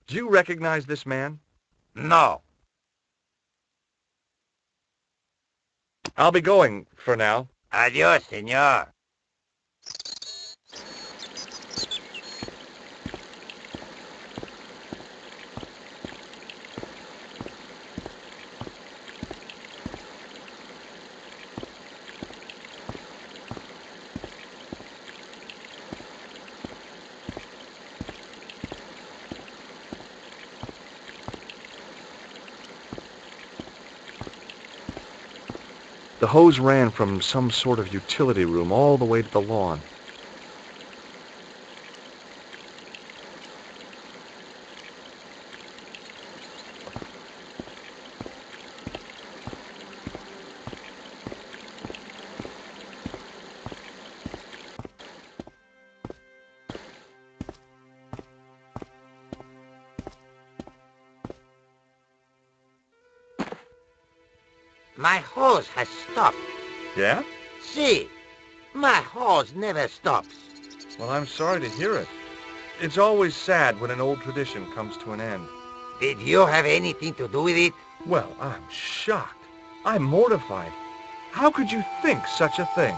Do you recognize this man? No. I'll be going for now. Adios, senor. The hose ran from some sort of utility room all the way to the lawn. My hose has stopped. Yeah? See, my hose never stops. Well, I'm sorry to hear it. It's always sad when an old tradition comes to an end. Did you have anything to do with it? Well, I'm shocked. I'm mortified. How could you think such a thing?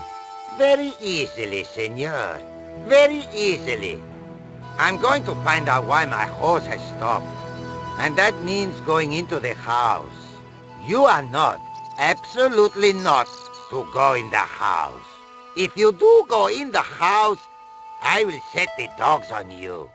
Very easily, senor. Very easily. I'm going to find out why my hose has stopped. And that means going into the house. You are not, absolutely not, to go in the house. If you do go in the house, I will set the dogs on you.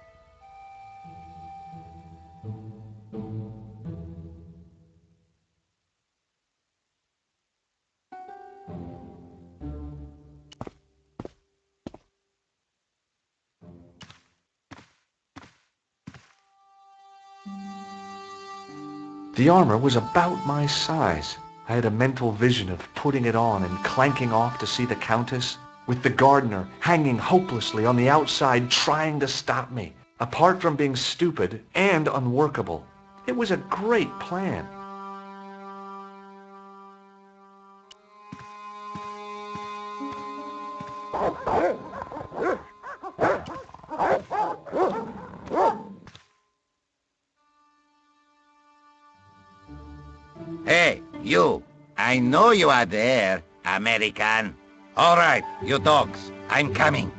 The armor was about my size. I had a mental vision of putting it on and clanking off to see the Countess, with the gardener hanging hopelessly on the outside trying to stop me. Apart from being stupid and unworkable, it was a great plan. Hey, you. I know you are there, American. All right, you dogs. I'm coming.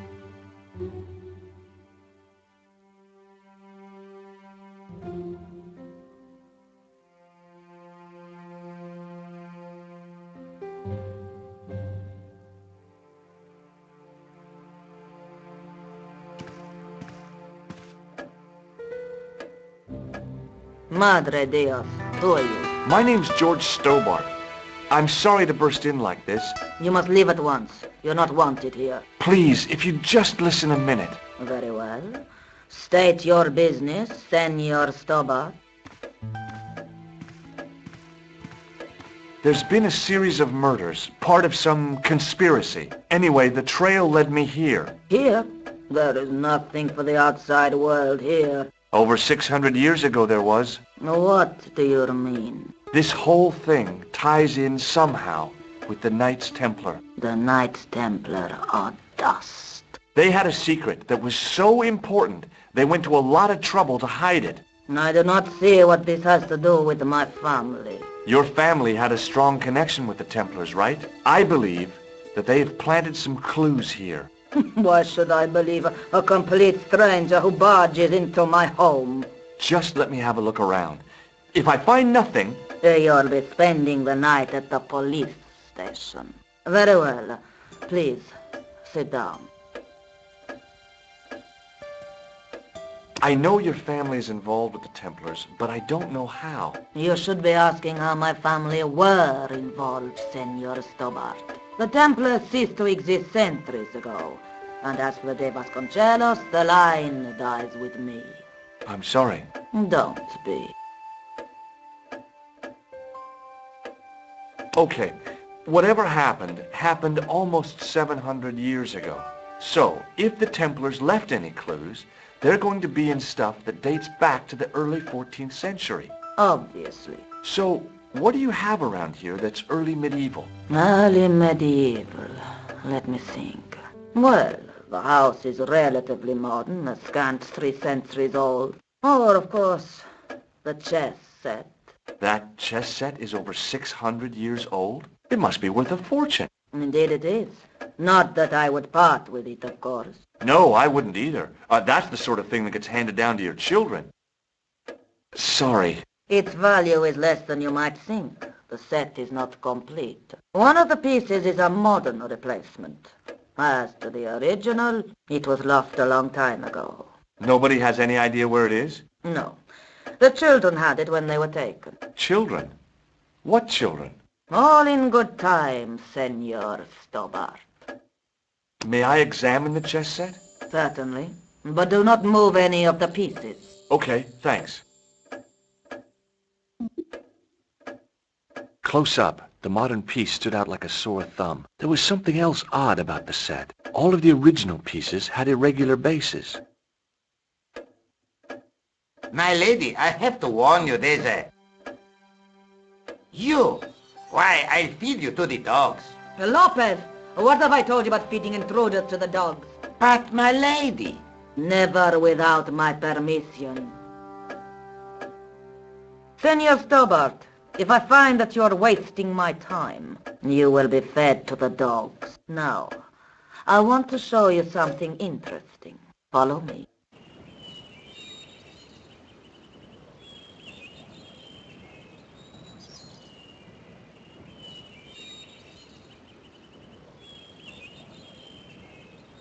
Madre Dios, who are you? My name's George Stobart. I'm sorry to burst in like this. You must leave at once. You're not wanted here. Please, if you'd just listen a minute. Very well. State your business, Senor Stobart. There's been a series of murders, part of some conspiracy. Anyway, the trail led me here. Here? There is nothing for the outside world here. Over 600 years ago there was. What do you mean? This whole thing ties in somehow with the Knights Templar. The Knights Templar are dust. They had a secret that was so important, they went to a lot of trouble to hide it. I do not see what this has to do with my family. Your family had a strong connection with the Templars, right? I believe that they have planted some clues here. Why should I believe a complete stranger who barges into my home? Just let me have a look around. If I find nothing... You'll be spending the night at the police station. Very well. Please, sit down. I know your family is involved with the Templars, but I don't know how. You should be asking how my family were involved, Senor Stobart. The Templars ceased to exist centuries ago. And as for De Vasconcelos, the line dies with me. I'm sorry. Don't be. Okay, whatever happened almost 700 years ago. So, if the Templars left any clues, they're going to be in stuff that dates back to the early 14th century. Obviously. So, what do you have around here that's early medieval? Early medieval. Let me think. Well, the house is relatively modern, a scant 3 centuries old. Or, of course, the chess set. That chess set is over 600 years old? It must be worth a fortune. Indeed it is. Not that I would part with it, of course. No, I wouldn't either. That's the sort of thing that gets handed down to your children. Sorry. Its value is less than you might think. The set is not complete. One of the pieces is a modern replacement. As to the original, it was lost a long time ago. Nobody has any idea where it is? No. The children had it when they were taken. Children? What children? All in good time, Senor Stobart. May I examine the chess set? Certainly. But do not move any of the pieces. Okay, thanks. Close up, the modern piece stood out like a sore thumb. There was something else odd about the set. All of the original pieces had irregular bases. My lady, I have to warn you, there's a... You! Why, I'll feed you to the dogs. Lopez, what have I told you about feeding intruders to the dogs? But, my lady... Never without my permission. Senor Stobart, if I find that you're wasting my time, you will be fed to the dogs. Now, I want to show you something interesting. Follow me.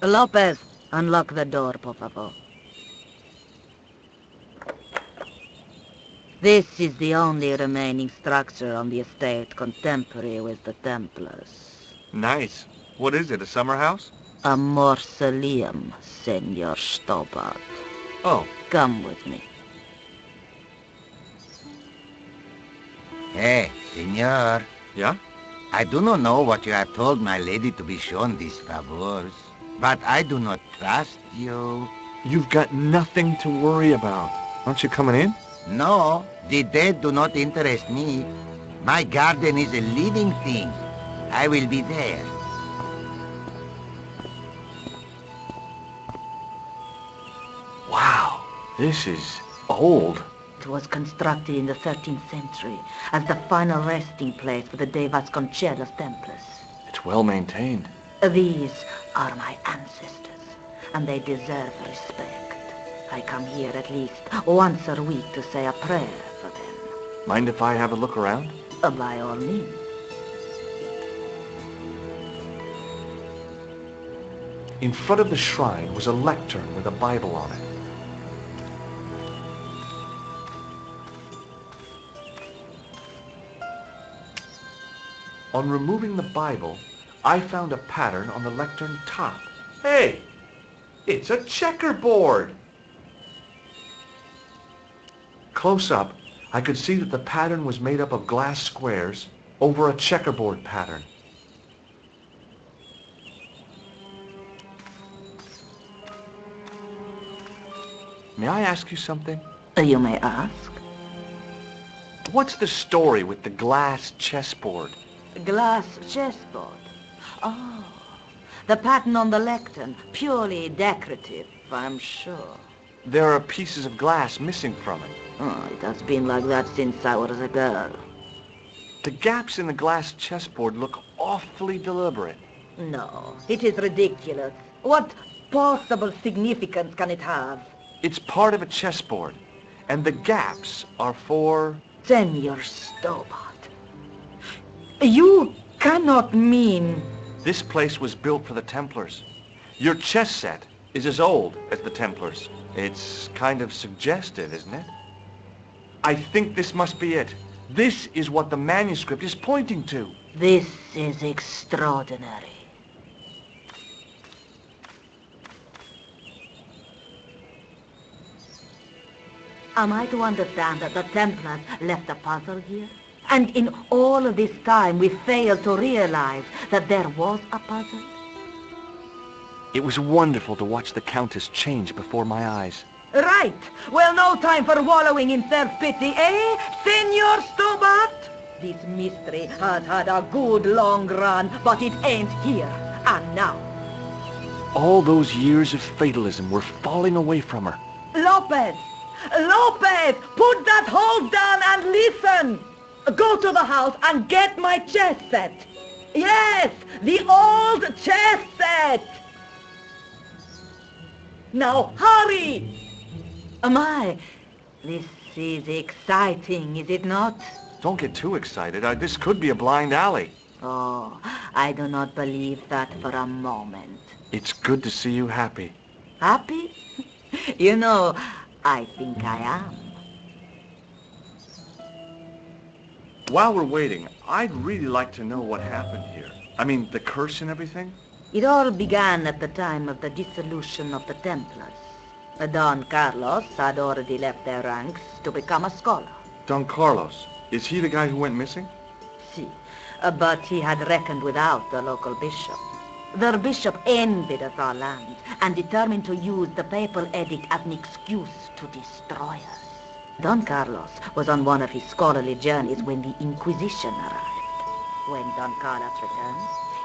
Lopez, unlock the door, por favor. This is the only remaining structure on the estate contemporary with the Templars. Nice. What is it, a summer house? A mausoleum, Senor Stobart. Oh. Come with me. Hey, senor. Yeah? I do not know what you have told my lady to be shown these favors, but I do not trust you. You've got nothing to worry about. Aren't you coming in? No, the dead do not interest me. My garden is a living thing. I will be there. Wow, this is old. It was constructed in the 13th century as the final resting place for the De Vasconcelos Templars. It's well maintained. These are my ancestors, and they deserve respect. I come here at least once a week to say a prayer for them. Mind if I have a look around? By all means. In front of the shrine was a lectern with a Bible on it. On removing the Bible, I found a pattern on the lectern top. Hey! It's a checkerboard! Close up, I could see that the pattern was made up of glass squares over a checkerboard pattern. May I ask you something? You may ask. What's the story with the glass chessboard? Glass chessboard. Oh, the pattern on the lectern. Purely decorative, I'm sure. There are pieces of glass missing from it. Oh, it has been like that since I was a girl. The gaps in the glass chessboard look awfully deliberate. No, it is ridiculous. What possible significance can it have? It's part of a chessboard, and the gaps are for... Senor Stobart, you cannot mean... This place was built for the Templars. Your chess set is as old as the Templars. It's kind of suggestive, isn't it? I think this must be it. This is what the manuscript is pointing to. This is extraordinary. Am I to understand that the Templars left a puzzle here? And in all of this time we failed to realize that there was a puzzle? It was wonderful to watch the Countess change before my eyes. Right. Well, no time for wallowing in self-pity, eh, Senor Stobart? This mystery has had a good long run, but it ain't here and now. All those years of fatalism were falling away from her. Lopez, Lopez, put that horse down and listen. Go to the house and get my chess set. Yes, the old chess set. Now hurry. My, this is exciting, is it not? Don't get too excited. This could be a blind alley. Oh, I do not believe that for a moment. It's good to see you happy. Happy? You know, I think I am. While we're waiting, I'd really like to know what happened here. I mean, the curse and everything? It all began at the time of the dissolution of the Templars. Don Carlos had already left their ranks to become a scholar. Don Carlos. Is he the guy who went missing? See, but he had reckoned without the local bishop. Their bishop envied of our land and determined to use the papal edict as an excuse to destroy us. Don Carlos was on one of his scholarly journeys when the Inquisition arrived. When Don Carlos returned,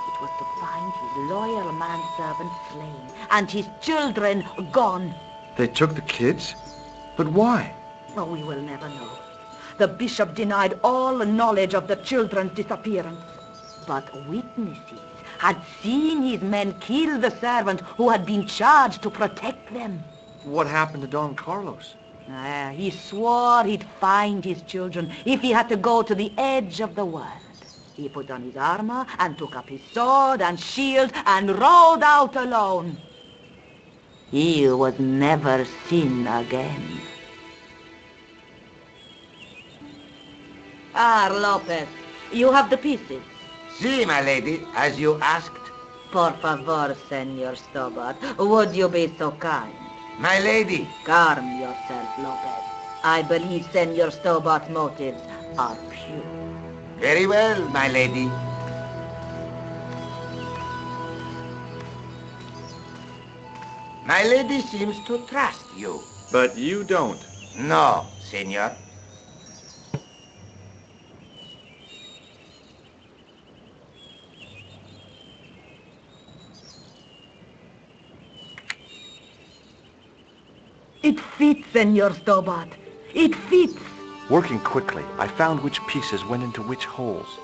it was to find his loyal manservant slain and his children gone. They took the kids? But why? Oh, we will never know. The bishop denied all knowledge of the children's disappearance. But witnesses had seen his men kill the servant who had been charged to protect them. What happened to Don Carlos? He swore he'd find his children if he had to go to the edge of the world. He put on his armor and took up his sword and shield and rode out alone. He was never seen again. Lopez, you have the pieces. See, my lady, as you asked. Por favor, Senor Stobart, would you be so kind? My lady. Calm yourself, Lopez. I believe Senor Stobart's motives are pure. Very well, my lady. My lady seems to trust you. But you don't. No, senor. It fits, Senor Stobart. It fits. Working quickly, I found which pieces went into which holes.